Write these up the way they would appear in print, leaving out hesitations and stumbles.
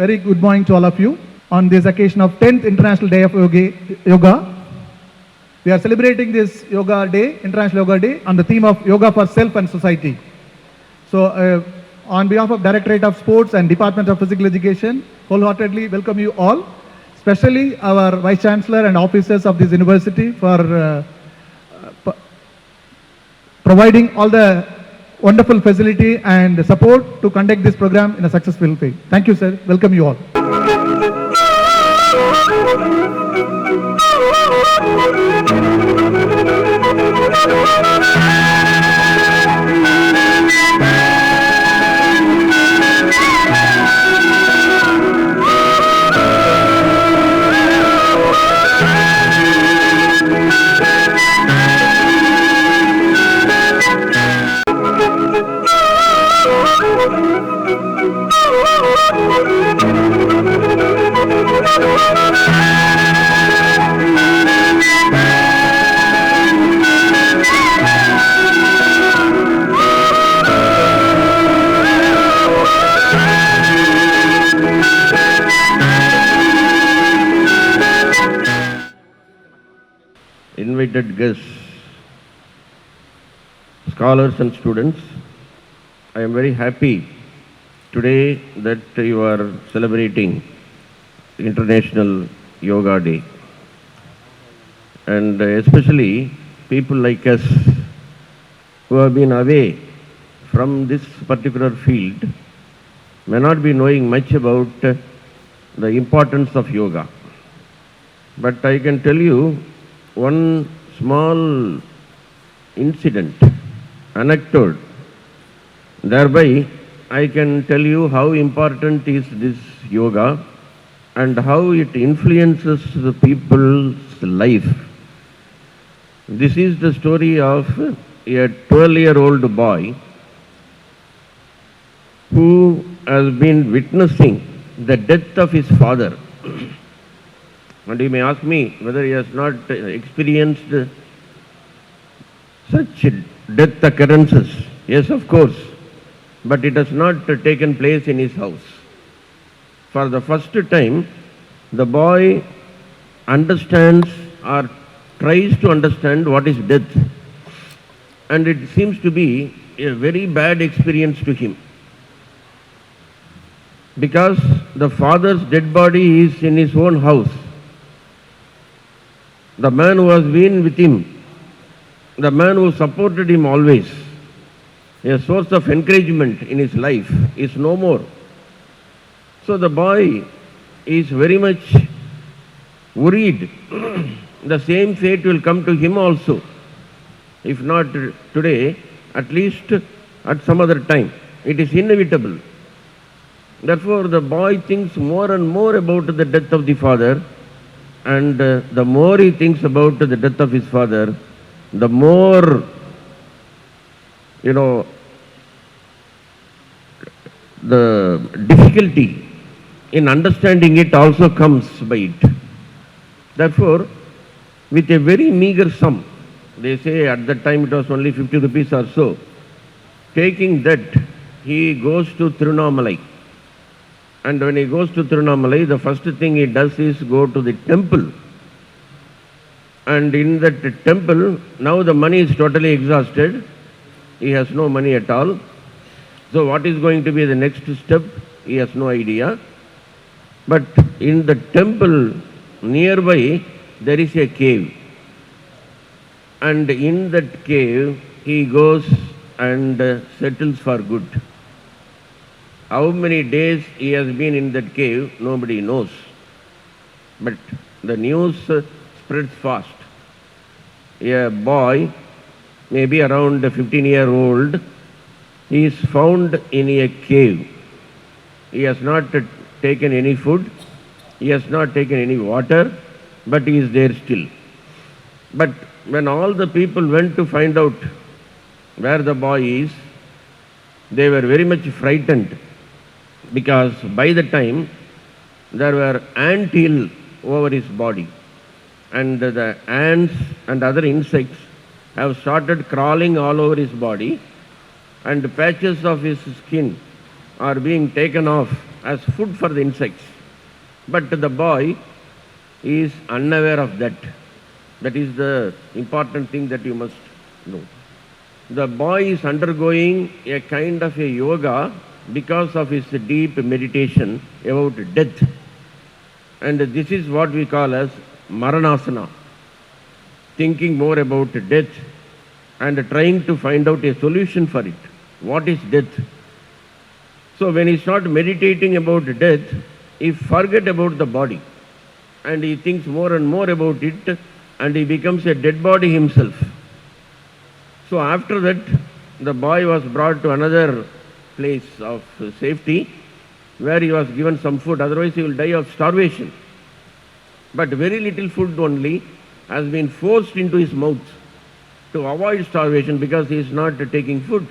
very good morning to all of you. On this occasion of 10th International Day of Yoga, we are celebrating this Yoga Day, International Yoga Day, on the theme of Yoga for Self and Society. So, on behalf of Directorate of Sports and Department of Physical Education, wholeheartedly welcome you all, especially our Vice Chancellor and officers of this university for providing all the wonderful facility and support to conduct this program in a successful way. Thank you, sir. Welcome you all. Invited guests, scholars and students, I am very happy today that you are celebrating International Yoga Day. And especially people like us who have been away from this particular field may not be knowing much about the importance of yoga. But I can tell you one small incident, anecdote. Thereby, I can tell you how important is this yoga and how it influences the people's life. This is the story of a 12-year-old boy who has been witnessing the death of his father. And you may ask me whether he has not experienced such death occurrences. Yes, of course. But it has not taken place in his house. For the first time, the boy understands or tries to understand what is death. And it seems to be a very bad experience to him. Because the father's dead body is in his own house. The man who has been with him, the man who supported him always, a source of encouragement in his life, is no more. So the boy is very much worried. The same fate will come to him also. If not today, at least at some other time. It is inevitable. Therefore, the boy thinks more and more about the death of the father. And the more he thinks about the death of his father, the more, the difficulty in understanding it also comes by it. Therefore, with a very meager sum, they say at that time it was only 50 rupees or so, taking that, he goes to Tirunamalai. And when he goes to Tirunamalai, the first thing he does is go to the temple. And in that temple, now the money is totally exhausted. He has no money at all. So what is going to be the next step? He has no idea. But in the temple nearby, there is a cave. And in that cave, he goes and settles for good. How many days he has been in that cave, nobody knows. But the news spreads fast. A boy, maybe around 15-year-old, he is found in a cave. He has not taken any food, he has not taken any water, but he is there still. But when all the people went to find out where the boy is, they were very much frightened. Because by the time there were ant hill over his body, and the ants and other insects have started crawling all over his body, and patches of his skin are being taken off as food for the insects. But the boy is unaware of that. That is the important thing that you must know. The boy is undergoing a kind of a yoga because of his deep meditation about death. And this is what we call as Maranasana. Thinking more about death and trying to find out a solution for it. What is death? So when he starts meditating about death, he forgets about the body and he thinks more and more about it and he becomes a dead body himself. So after that, the boy was brought to another place of safety where he was given some food, otherwise he will die of starvation. But very little food only has been forced into his mouth to avoid starvation because he is not taking food.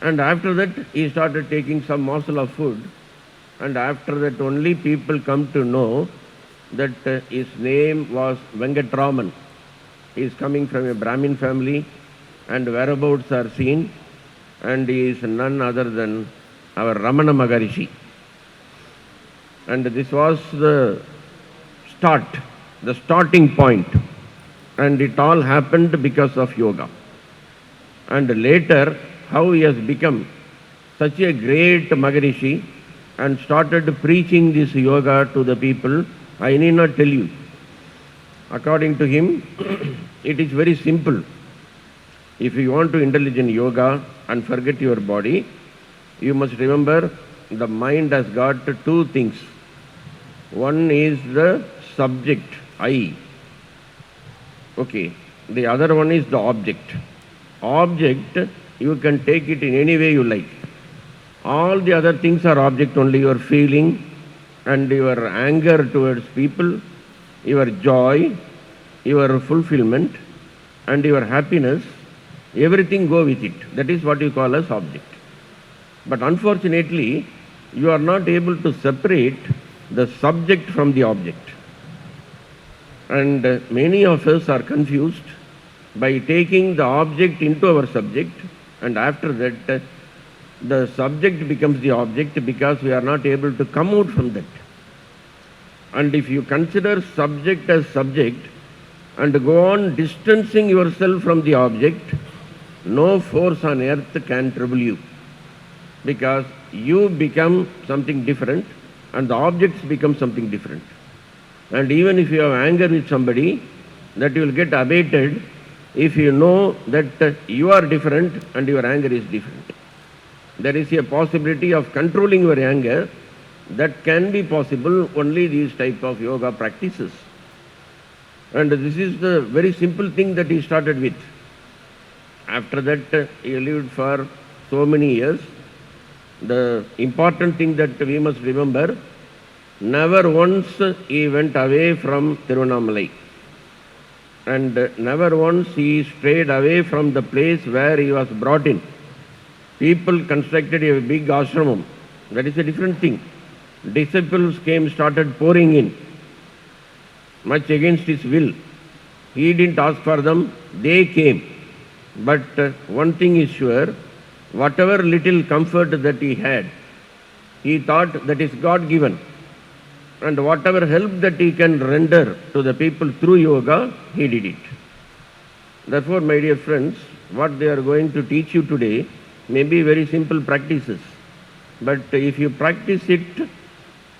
And after that, he started taking some morsel of food. And after that only people come to know that his name was Venkatraman. He is coming from a Brahmin family and whereabouts are seen, and he is none other than our Ramana Maharishi. And this was the start, the starting point. And it all happened because of yoga. And later, how he has become such a great Maharishi and started preaching this yoga to the people, I need not tell you. According to him, it is very simple. If you want to indulge in yoga and forget your body, you must remember the mind has got two things. One is the subject, I. Okay. The other one is the object. Object, you can take it in any way you like. All the other things are object only, your feeling and your anger towards people, your joy, your fulfillment and your happiness, everything go with it. That is what you call as object. But unfortunately, you are not able to separate the subject from the object. And many of us are confused by taking the object into our subject, and after that the subject becomes the object because we are not able to come out from that. And if you consider subject as subject and go on distancing yourself from the object, no force on earth can trouble you, because you become something different and the objects become something different. And even if you have anger with somebody, that you will get abated if you know that you are different and your anger is different. There is a possibility of controlling your anger. That can be possible only these type of yoga practices. And this is the very simple thing that he started with. After that, he lived for so many years. The important thing that we must remember, never once he went away from Tiruvannamalai. And never once he strayed away from the place where he was brought in. People constructed a big ashramam. That is a different thing. Disciples started pouring in, much against his will. He didn't ask for them, they came. But one thing is sure, whatever little comfort that he had, he thought that is God given. And whatever help that he can render to the people through yoga, he did it. Therefore, my dear friends, what they are going to teach you today may be very simple practices. But if you practice it,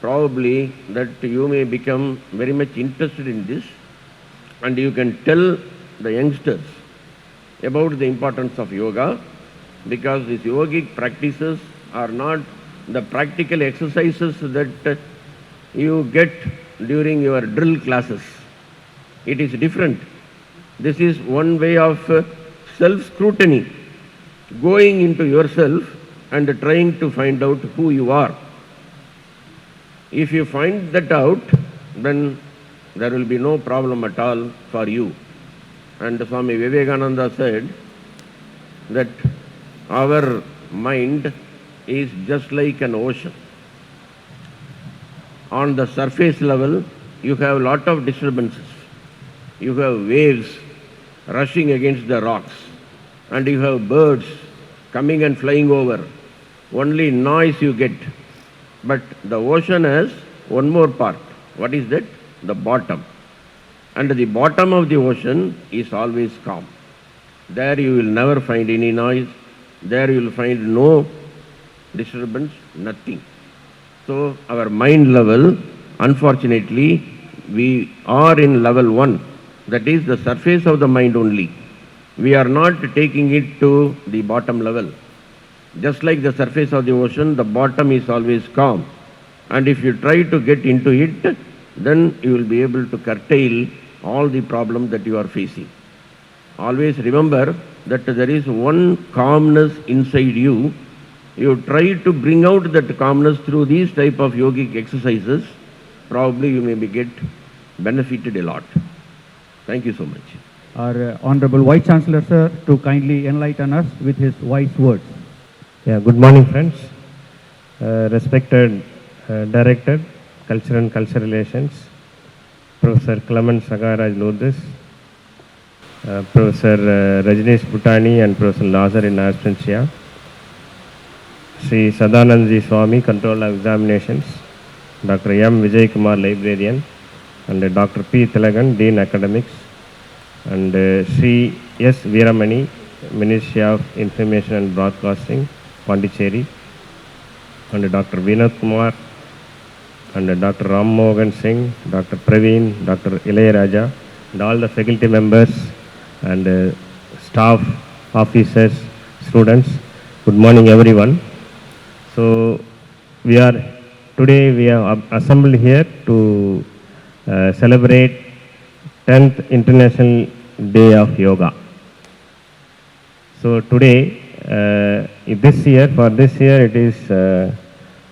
probably that you may become very much interested in this, and you can tell the youngsters about the importance of yoga, because these yogic practices are not the practical exercises that you get during your drill classes. It is different. This is one way of self-scrutiny, going into yourself and trying to find out who you are. If you find that out, then there will be no problem at all for you. And Swami Vivekananda said that our mind is just like an ocean. On the surface level, you have a lot of disturbances. You have waves rushing against the rocks, and you have birds coming and flying over, only noise you get. But the ocean has one more part. What is that? The bottom. And the bottom of the ocean is always calm. There you will never find any noise. There you will find no disturbance, nothing. So our mind level, unfortunately, we are in level 1. That is the surface of the mind only. We are not taking it to the bottom level. Just like the surface of the ocean, the bottom is always calm. And if you try to get into it, then you will be able to curtail all the problems that you are facing. Always remember that there is one calmness inside you. You try to bring out that calmness through these type of yogic exercises. Probably you may get benefited a lot. Thank you so much. Our Honorable Vice Chancellor, sir, to kindly enlighten us with his wise words. Yeah, good morning, friends. Respected Director, Culture and Cultural Relations, Professor Clement Sagaraj Lourdes, Professor Rajneesh Bhutani and Professor Nazar in absentia, Sri Sadanandji Swami, Controller of Examinations, Dr. M. Vijay Kumar, Librarian, and Dr. P. Thilagan, Dean Academics, and Sri S. Veeramani, Ministry of Information and Broadcasting, Pondicherry, and Dr. Vinod Kumar, and Dr. Ram Mohan Singh, Dr. Praveen, Dr. Ilayaraja, and all the faculty members and staff, officers, students. Good morning, everyone. So today we are assembled here to celebrate 10th International Day of Yoga. So today, for this year it is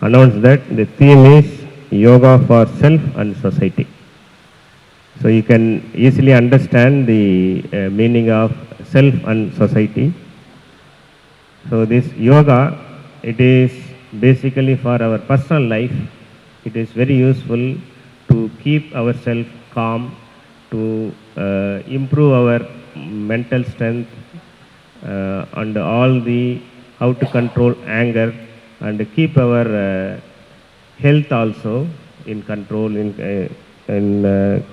announced that the theme is Yoga for Self and Society. So you can easily understand the meaning of self and society. So this yoga, it is basically for our personal life. It is very useful to keep ourselves calm, to improve our mental strength, and how to control anger and keep our health also in control,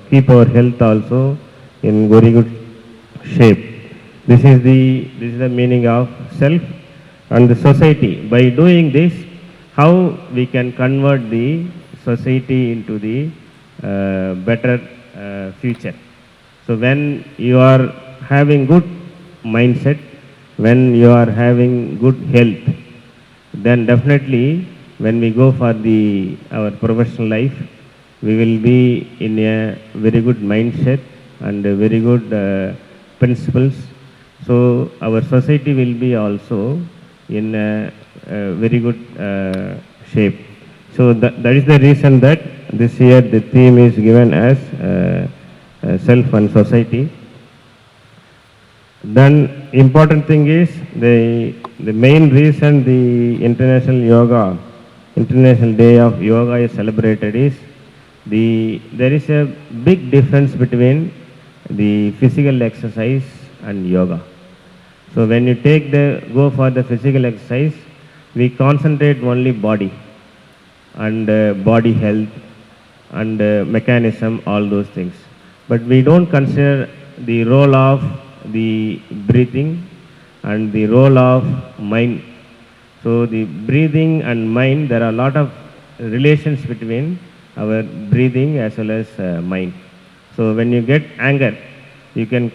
keep our health also in very good shape. This is the meaning of self and the society. By doing this, how we can convert the society into the better future. So when you are having good mindset, when you are having good health, then definitely when we go for our professional life, we will be in a very good mindset and very good principles. So our society will be also in a very good shape. So that is the reason that this year the theme is given as self and society. Then important thing is the main reason the International Day of Yoga is celebrated is there is a big difference between the physical exercise and yoga. So when you go for the physical exercise, we concentrate only body and body health and mechanism, all those things. But we don't consider the role of the breathing and the role of mind. So the breathing and mind, there are a lot of relations between our breathing as well as mind. So when you get anger, generally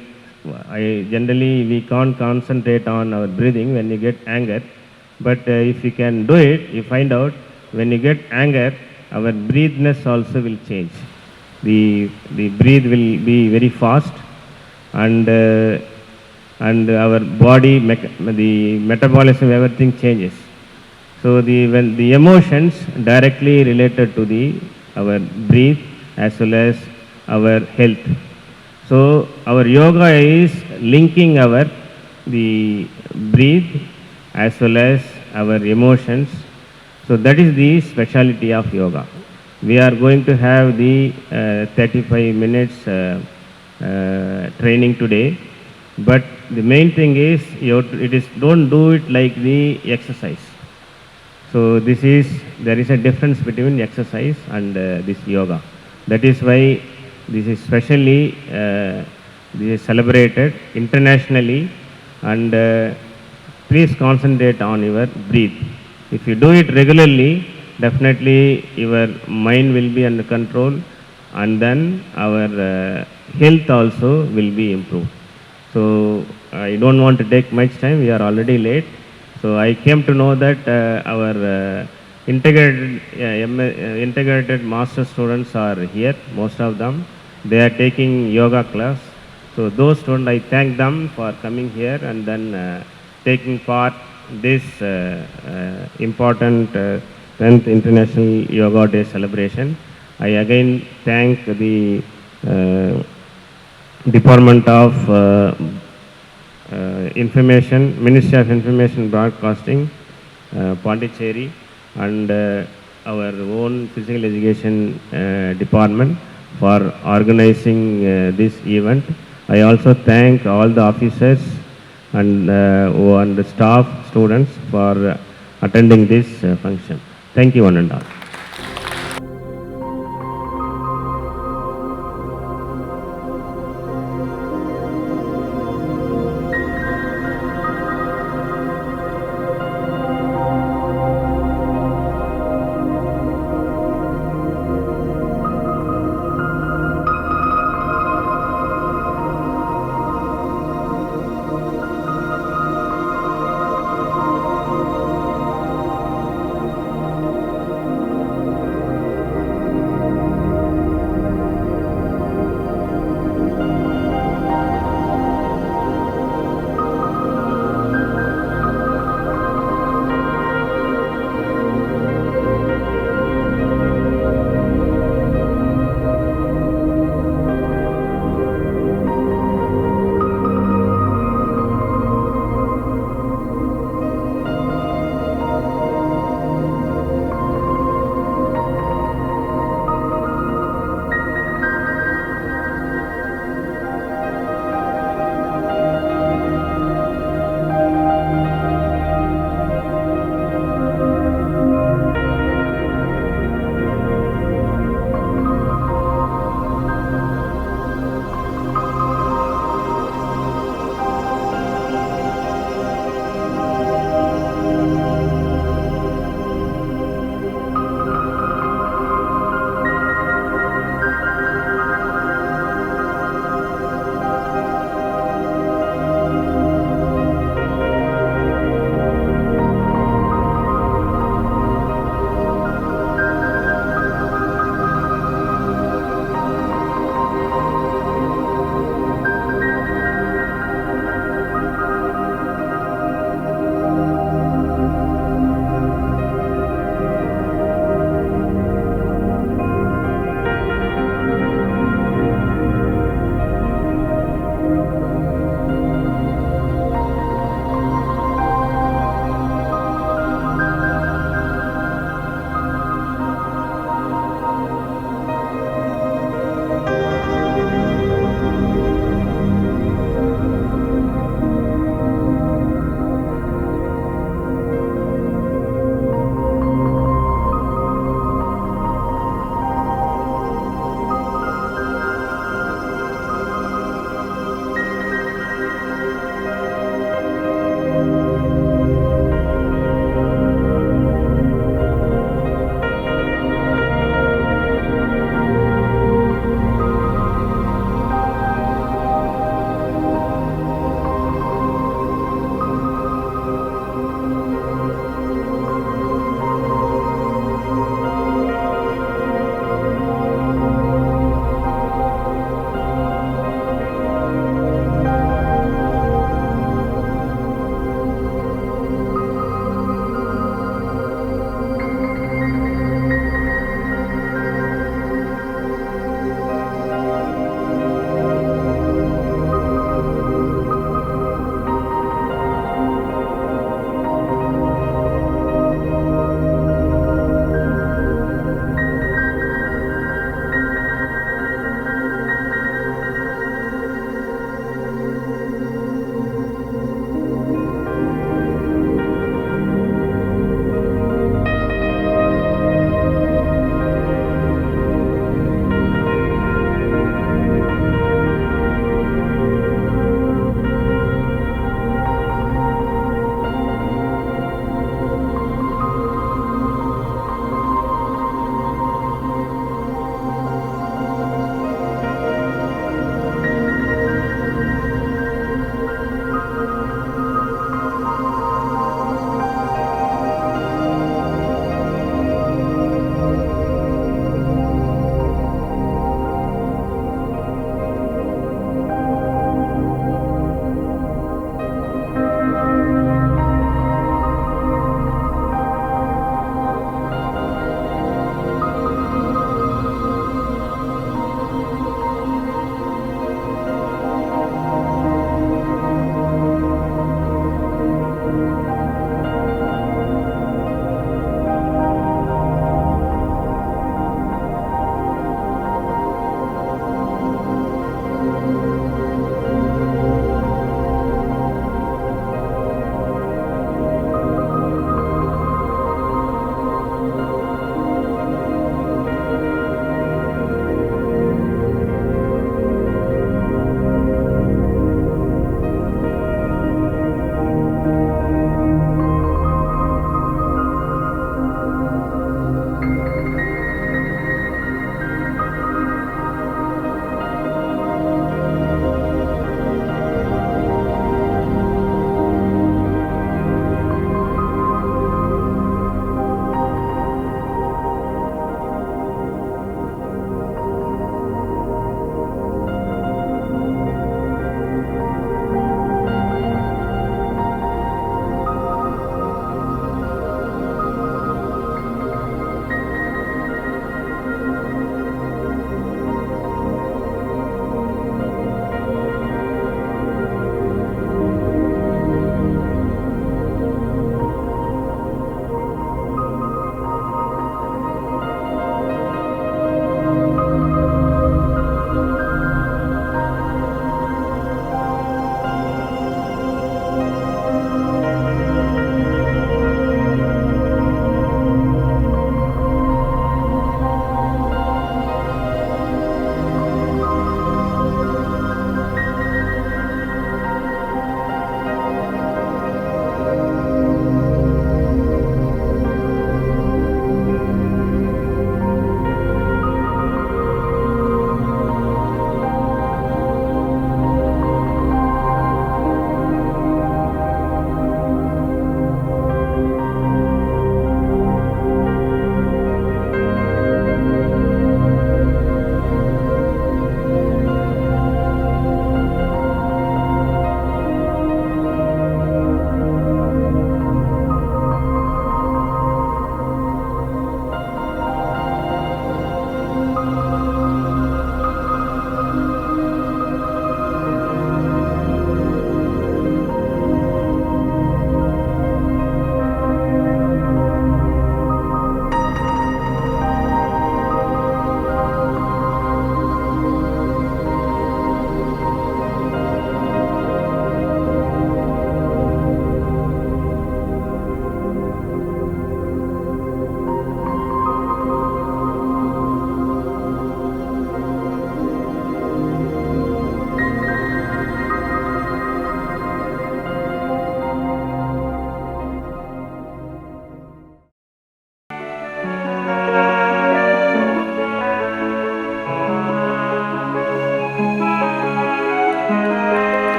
we can't concentrate on our breathing when you get anger, but if you can do it, you find out when you get anger, our breathness also will change. The breathe will be very fast, and our body, the metabolism, everything changes. So when the emotions directly related to our breath as well as our health. So our yoga is linking the breath as well as our emotions. So that is the speciality of yoga. We are going to have the 35 minutes training today, but the main thing is don't do it like the exercise. So there is a difference between exercise and this yoga. That is why this is specially this is celebrated internationally, and please concentrate on your breath. If you do it regularly, definitely your mind will be under control, and then our health also will be improved. So I don't want to take much time. We are already late. So I came to know that our integrated master students are here. Most of them, they are taking yoga class. So those students, I thank them for coming here and then taking part this important 10th International Yoga Day celebration. I again thank the Department of Information, Ministry of Information Broadcasting, Pondicherry, and our own Physical Education Department for organizing this event. I also thank all the officers and the staff, students for attending this function. Thank you one and all.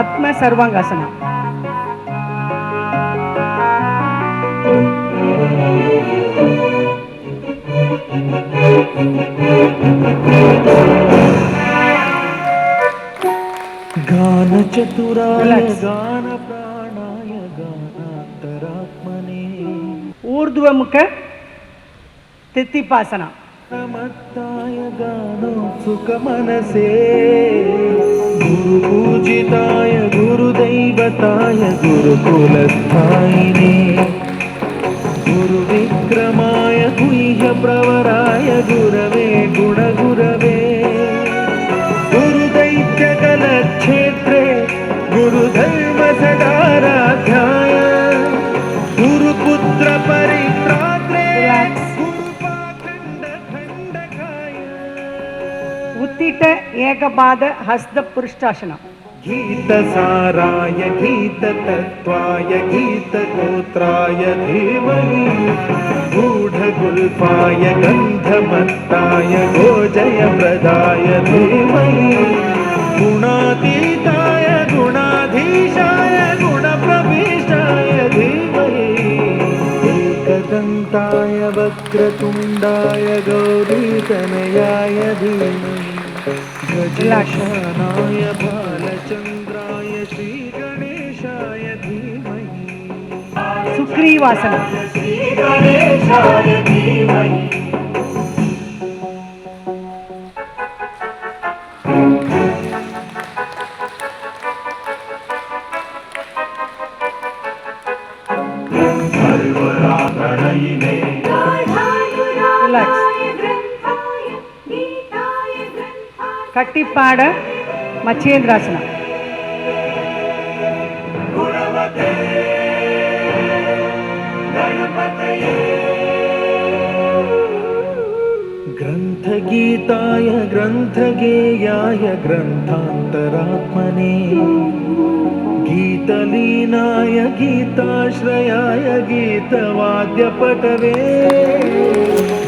Atma Sarvangasana. गान चतुराय Relax. गान प्राणाय गानान्तरात्मने Urdhva Mukha Tithipasana. मत्ताय गानोत्सुकमनसे गुरुपूजिताय गुरुदैवताय गुरुकुलस्थायिने गुरुविक्रमाय गुह्यप्रवराय गुरवे गुणगुरवे गुरुदैत्यकलक्षेत्रे गुरुधर्मसदाराध्याय गुरुपुत्रपरित्रात्रे Relax. गुरुपाखण्डखण्डकाय Uttita Ekabada Hasda Purishtasana. गीतसाराय गीततत्त्वाय गीतगोत्राय धीमहि गूढगुल्फाय गन्धमत्ताय गोजयप्रदाय धीमहि गुणातीताय गुणाधीशाय गुणप्रविष्टाय धीमहि एकदन्ताय वक्रतुण्डाय गौरीतनयाय धीमहि गजाननाय बालचन्द्राय श्रीगणेशाय धीमहि Sukrivasana. श्रीगणेशाय धीमहि Relax. Kattipada Machendrasana. ग्रन्थगीताय ग्रन्थगेयाय ग्रन्थान्तरात्मने गीतलीनाय गीताश्रयाय गीतवाद्यपटवे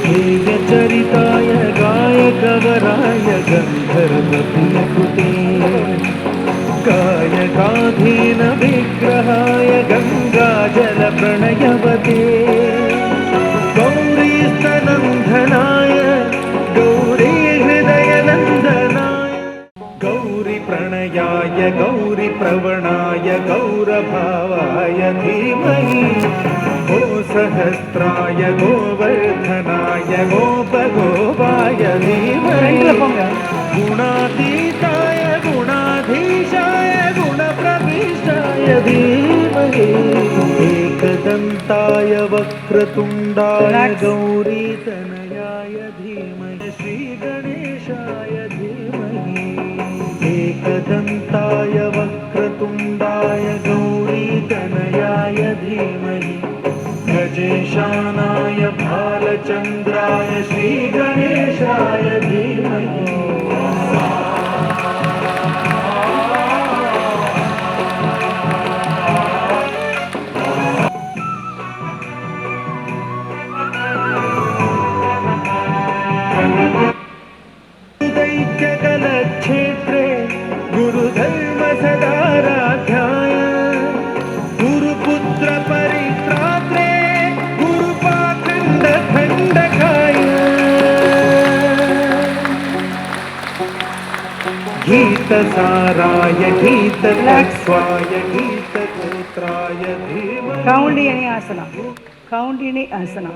गेयचरिताय गायकवराय गन्धर्वप्रियकृते गायकाधीनविग्रहाय गङ्गाजलप्रणयवते गौरीस्तनन्दनाय गौरीहृदयनन्दनाय गौरीप्रणयाय गौरीप्रवणाय गौरभावाय धीमहि गोसहस्राय गोवर्धनाय गोपगोपाय धीमहि गुणातीताय गुणाधीशाय गुणप्रविष्टाय धीमहि एकदन्ताय वक्रतुण्डाय गौरीतनयाय धीमहि श्रीगणेशाय धीमहि एकदन्ताय वक्रतुण्डाय गौरीतनयाय धीमहि गजेशानाय भालचन्द्राय श्रीगणेशाय धीमहि दैत्यकलक्षेत्रे गुरुधर्मसदाराध्याय गुरुपुत्रपरित्रात्रे गुरुपाखण्डखण्डकाय गीतसाराय गीततत्त्वाय गीतगोत्राय धीमहि Kaundini Asana. Kaundini Asana.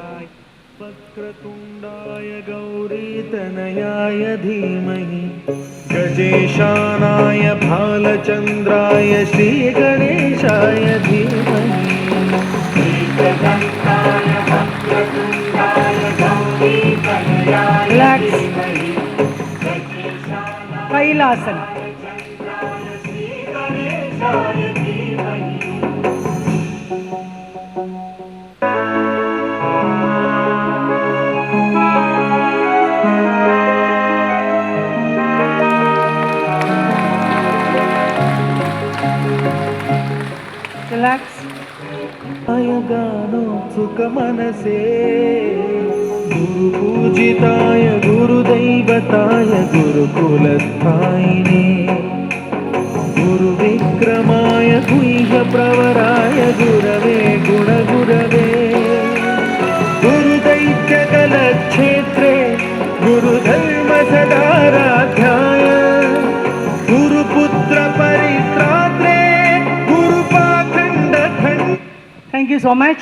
वक्रतुण्डाय गौरीतनयाय धीमहि गजेशानाय भालचन्द्राय श्रीगणेशाय धीमहि एकदन्ताय वक्रतुण्डाय गौरीतनयाय Relax. धीमहि Kailasana. श्रीगणेशाय धीमहि Relax. गानोत्सुकमनसे गुरुपूजिताय गुरुदैवताय गुरुकुलस्थायिने गुरुविक्रम प्रवराय गुरवे गुणगुरवे गुरुदैत्यकलक्षेत्रे गुरुधर्मसदाराध्याय गुरुपुत्र परित्रात्रे गुरुपाखण्डखण्ड. Thank you so much.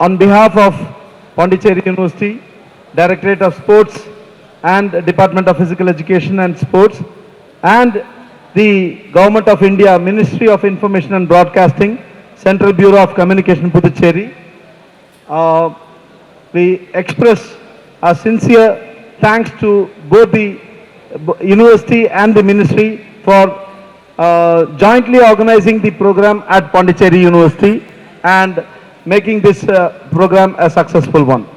On behalf of Pondicherry University, Directorate of Sports and Department of Physical Education and Sports, and the Government of India, Ministry of Information and Broadcasting, Central Bureau of Communication, Pondicherry, we express our sincere thanks to both the university and the ministry for jointly organizing the program at Pondicherry University and making this program a successful one.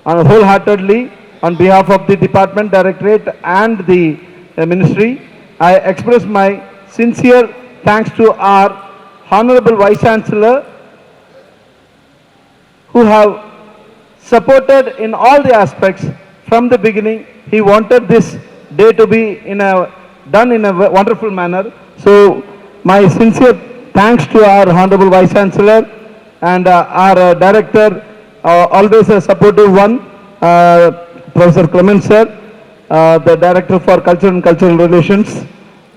And wholeheartedly, on behalf of the department, directorate and the ministry, I express my sincere thanks to our Honorable Vice Chancellor, who have supported in all the aspects from the beginning. He wanted this day to be done in a wonderful manner. So my sincere thanks to our Honorable Vice Chancellor and our director, always a supportive one, Professor Clement sir, the Director for Culture and Cultural Relations,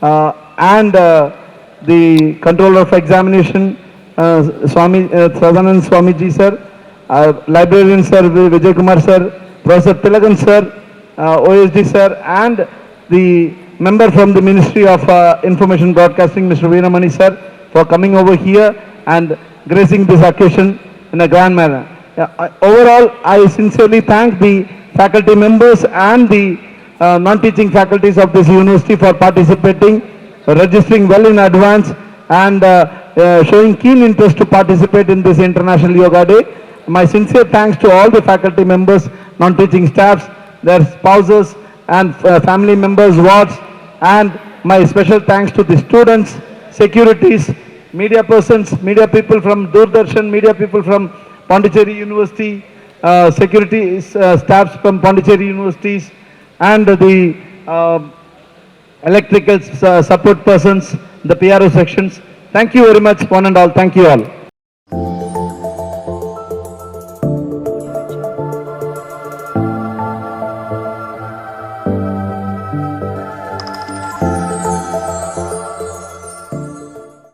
and the Controller of Examination, Sadanand Swamiji sir, Librarian sir, Vijay Kumar sir, Professor Tilagan sir, OSD sir, and the member from the Ministry of Information Broadcasting, Mr. Veeramani sir, for coming over here and gracing this occasion in a grand manner. Overall, I sincerely thank the faculty members and the non-teaching faculties of this university for participating, registering well in advance, and showing keen interest to participate in this International Yoga Day. My sincere thanks to all the faculty members, non-teaching staffs, their spouses and family members, wards, and my special thanks to the students, securities, media persons, media people from Doordarshan, media people from Pondicherry University, security staffs from Pondicherry Universities, and the electrical support persons, the PRO sections. Thank you very much, one and all. Thank you all.